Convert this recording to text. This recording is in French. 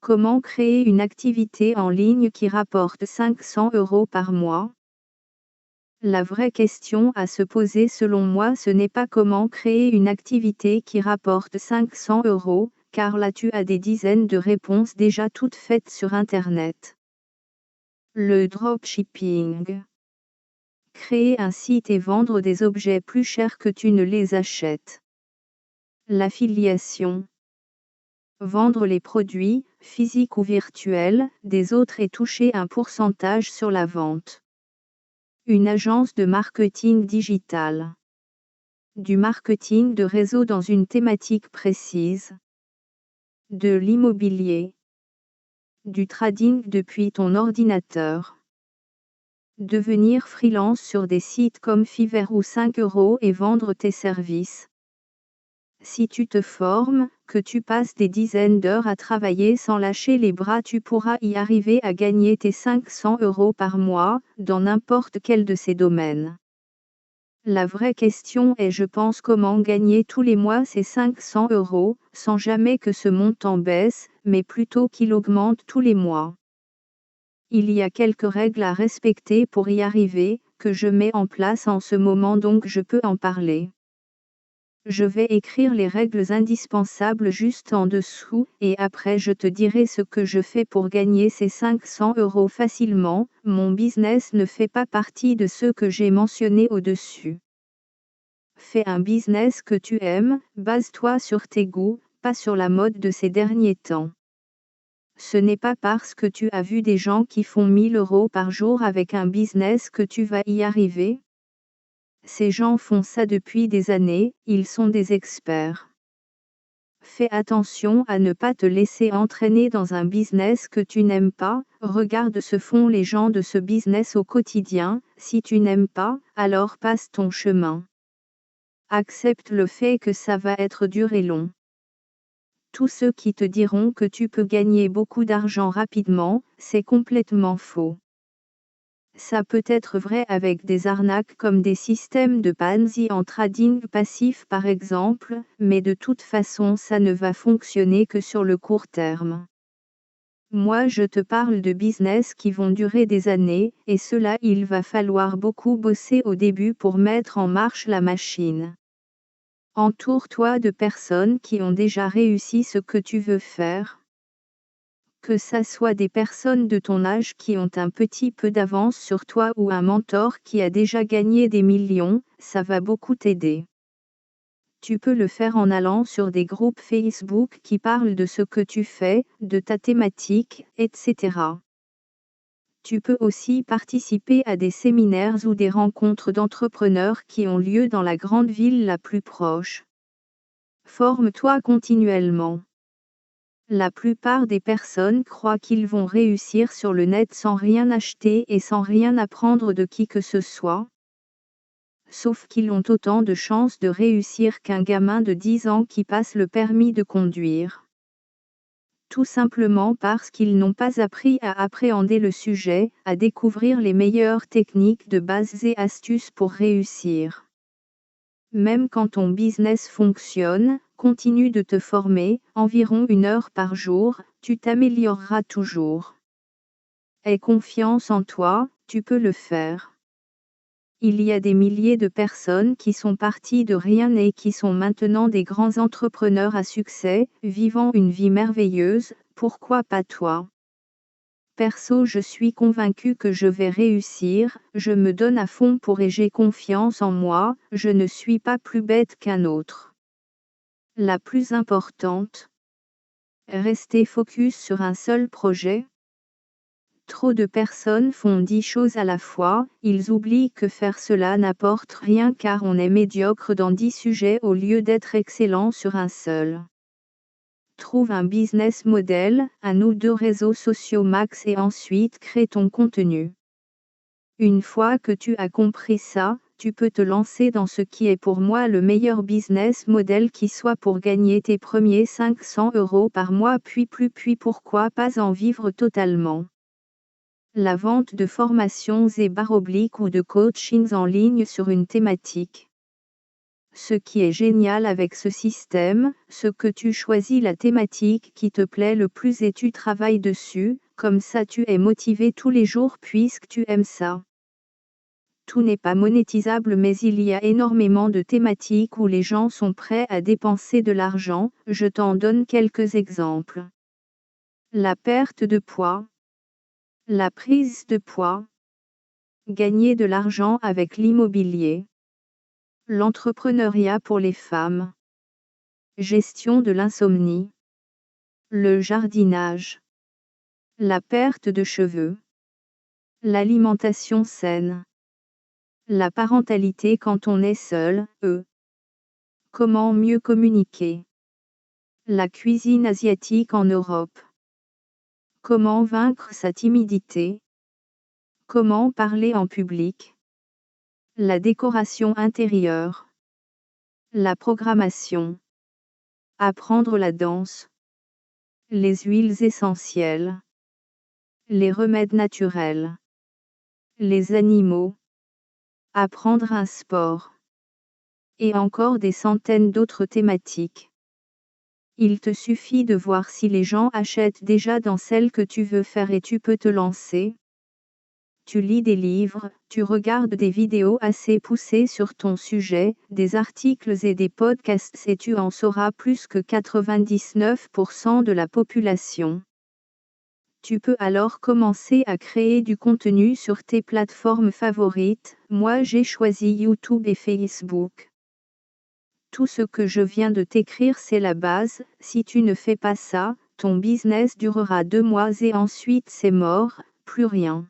Comment créer une activité en ligne qui rapporte 500 € par mois? La vraie question à se poser selon moi, ce n'est pas comment créer une activité qui rapporte 500 €, car là tu as des dizaines de réponses déjà toutes faites sur Internet. Le dropshipping. Créer un site et vendre des objets plus chers que tu ne les achètes. L'affiliation. Vendre les produits, physiques ou virtuels, des autres et toucher un pourcentage sur la vente. Une agence de marketing digital. Du marketing de réseau dans une thématique précise. De l'immobilier. Du trading depuis ton ordinateur. Devenir freelance sur des sites comme Fiverr ou 5 € et vendre tes services. Si tu te formes, que tu passes des dizaines d'heures à travailler sans lâcher les bras, tu pourras y arriver à gagner tes 500 € par mois, dans n'importe quel de ces domaines. La vraie question est, je pense, comment gagner tous les mois ces 500 €, sans jamais que ce montant baisse, mais plutôt qu'il augmente tous les mois. Il y a quelques règles à respecter pour y arriver, que je mets en place en ce moment, donc je peux en parler. Je vais écrire les règles indispensables juste en dessous, et après je te dirai ce que je fais pour gagner ces 500 € facilement. Mon business ne fait pas partie de ceux que j'ai mentionnés au-dessus. Fais un business que tu aimes, base-toi sur tes goûts, pas sur la mode de ces derniers temps. Ce n'est pas parce que tu as vu des gens qui font 1000 € par jour avec un business que tu vas y arriver. Ces gens font ça depuis des années, ils sont des experts. Fais attention à ne pas te laisser entraîner dans un business que tu n'aimes pas. Regarde ce font les gens de ce business au quotidien. Si tu n'aimes pas, alors passe ton chemin. Accepte le fait que ça va être dur et long. Tous ceux qui te diront que tu peux gagner beaucoup d'argent rapidement, c'est complètement faux. Ça peut être vrai avec des arnaques comme des systèmes de Ponzi en trading passif par exemple, mais de toute façon ça ne va fonctionner que sur le court terme. Moi je te parle de business qui vont durer des années, et cela il va falloir beaucoup bosser au début pour mettre en marche la machine. Entoure-toi de personnes qui ont déjà réussi ce que tu veux faire. Que ça soit des personnes de ton âge qui ont un petit peu d'avance sur toi ou un mentor qui a déjà gagné des millions, ça va beaucoup t'aider. Tu peux le faire en allant sur des groupes Facebook qui parlent de ce que tu fais, de ta thématique, etc. Tu peux aussi participer à des séminaires ou des rencontres d'entrepreneurs qui ont lieu dans la grande ville la plus proche. Forme-toi continuellement. La plupart des personnes croient qu'ils vont réussir sur le net sans rien acheter et sans rien apprendre de qui que ce soit. Sauf qu'ils ont autant de chances de réussir qu'un gamin de 10 ans qui passe le permis de conduire. Tout simplement parce qu'ils n'ont pas appris à appréhender le sujet, à découvrir les meilleures techniques de base et astuces pour réussir. Même quand ton business fonctionne, continue de te former, environ 1 heure par jour, tu t'amélioreras toujours. Aie confiance en toi, tu peux le faire. Il y a des milliers de personnes qui sont parties de rien et qui sont maintenant des grands entrepreneurs à succès, vivant une vie merveilleuse, pourquoi pas toi? Perso, je suis convaincue que je vais réussir, je me donne à fond pour et j'ai confiance en moi, je ne suis pas plus bête qu'un autre. La plus importante. Rester focus sur un seul projet. Trop de personnes font 10 choses à la fois, ils oublient que faire cela n'apporte rien car on est médiocre dans 10 sujets au lieu d'être excellent sur un seul. Trouve un business model, 1 ou 2 réseaux sociaux max et ensuite crée ton contenu. Une fois que tu as compris ça, tu peux te lancer dans ce qui est pour moi le meilleur business model qui soit pour gagner tes premiers 500 € par mois puis pourquoi pas en vivre totalement. La vente de formations et // ou de coachings en ligne sur une thématique. Ce qui est génial avec ce système, c'est que tu choisis la thématique qui te plaît le plus et tu travailles dessus, comme ça tu es motivé tous les jours puisque tu aimes ça. Tout n'est pas monétisable mais il y a énormément de thématiques où les gens sont prêts à dépenser de l'argent, je t'en donne quelques exemples. La perte de poids. La prise de poids. Gagner de l'argent avec l'immobilier. L'entrepreneuriat pour les femmes. Gestion de l'insomnie. Le jardinage. La perte de cheveux. L'alimentation saine. La parentalité quand on est seul, Comment mieux communiquer. La cuisine asiatique en Europe. Comment vaincre sa timidité. Comment parler en public. La décoration intérieure. La programmation. Apprendre la danse. Les huiles essentielles. Les remèdes naturels. Les animaux. Apprendre un sport. Et encore des centaines d'autres thématiques. Il te suffit de voir si les gens achètent déjà dans celle que tu veux faire et tu peux te lancer. Tu lis des livres, tu regardes des vidéos assez poussées sur ton sujet, des articles et des podcasts et tu en sauras plus que 99% de la population. Tu peux alors commencer à créer du contenu sur tes plateformes favorites, moi j'ai choisi YouTube et Facebook. Tout ce que je viens de t'écrire c'est la base, si tu ne fais pas ça, ton business durera 2 mois et ensuite c'est mort, plus rien.